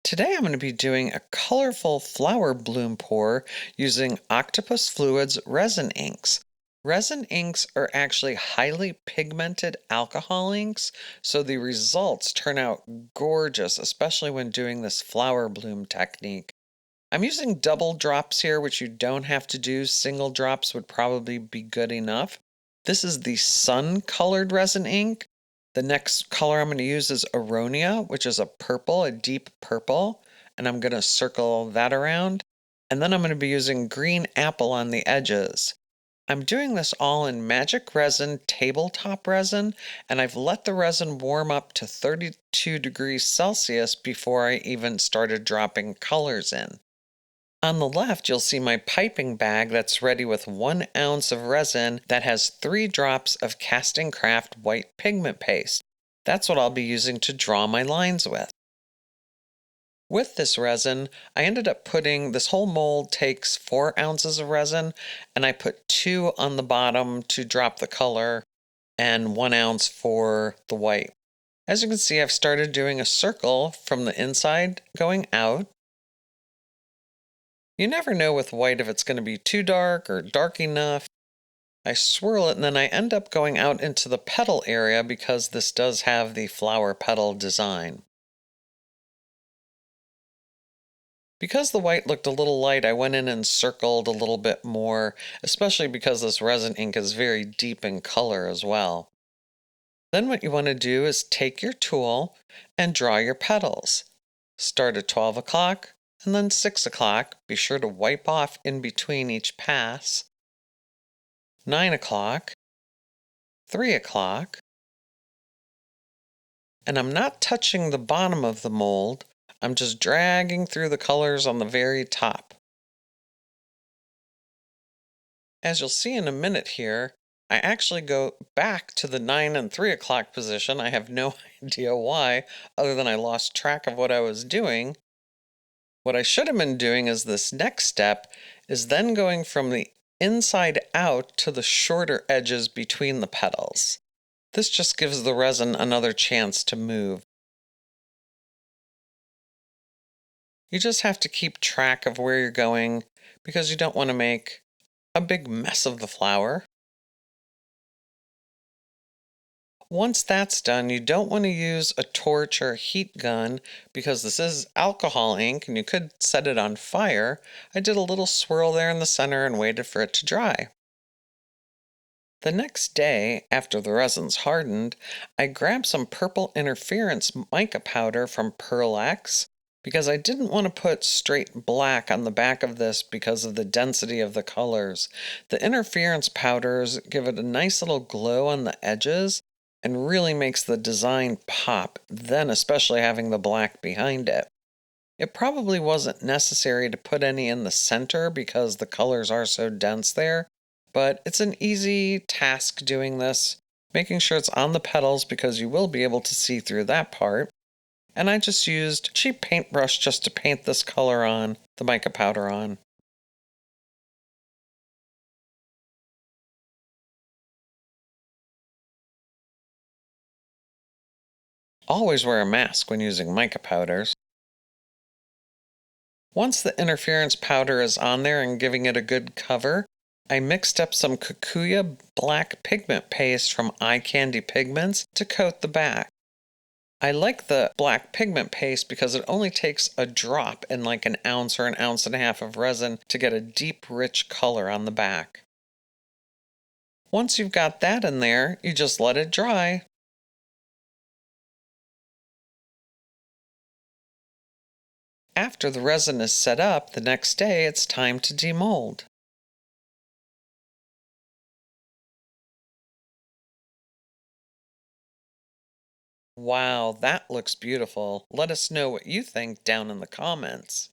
Today I'm going to be doing a colorful flower bloom pour using Octopus Fluid's resin inks. Resin inks are actually highly pigmented alcohol inks, so the results turn out gorgeous, especially when doing this flower bloom technique. I'm using double drops here, which you don't have to do. Single drops would probably be good enough. This is the sun colored resin ink. The next color I'm going to use is Aronia, which is a purple, a deep purple, and I'm going to circle that around. And then I'm going to be using green apple on the edges. I'm doing this all in magic resin, tabletop resin, and I've let the resin warm up to 32 degrees Celsius before I even started dropping colors in. On the left, you'll see my piping bag that's ready with 1 ounce of resin that has 3 drops of Castin Craft white pigment paste. That's what I'll be using to draw my lines with. With this resin, I ended up putting, this whole mold takes 4 ounces of resin, and I put 2 on the bottom to drop the color and 1 ounce for the white. As you can see, I've started doing a circle from the inside going out. You never know with white if it's going to be too dark or dark enough. I swirl it and then I end up going out into the petal area because this does have the flower petal design. Because the white looked a little light, I went in and circled a little bit more, especially because this resin ink is very deep in color as well. Then what you want to do is take your tool and draw your petals. Start at 12 o'clock. And then 6 o'clock, be sure to wipe off in between each pass. 9 o'clock, 3 o'clock, and I'm not touching the bottom of the mold, I'm just dragging through the colors on the very top. As you'll see in a minute here, I actually go back to the 9 and 3 o'clock position. I have no idea why, other than I lost track of what I was doing. What I should have been doing is this next step is then going from the inside out to the shorter edges between the petals. This just gives the resin another chance to move. You just have to keep track of where you're going because you don't want to make a big mess of the flower. Once that's done, you don't want to use a torch or a heat gun because this is alcohol ink and you could set it on fire. I did a little swirl there in the center and waited for it to dry. The next day, after the resin's hardened, I grabbed some purple interference mica powder from Pearl X because I didn't want to put straight black on the back of this because of the density of the colors. The interference powders give it a nice little glow on the edges and really makes the design pop, then especially having the black behind it. It probably wasn't necessary to put any in the center because the colors are so dense there, but it's an easy task doing this, making sure it's on the petals because you will be able to see through that part. And I just used a cheap paintbrush just to paint this color on, the mica powder on. Always wear a mask when using mica powders. Once the interference powder is on there and giving it a good cover, I mixed up some Kokuyo black pigment paste from Eye Candy Pigments to coat the back. I like the black pigment paste because it only takes a drop in like an ounce or an ounce and a half of resin to get a deep, rich color on the back. Once you've got that in there, you just let it dry. After the resin is set up, the next day it's time to demold. Wow, that looks beautiful. Let us know what you think down in the comments.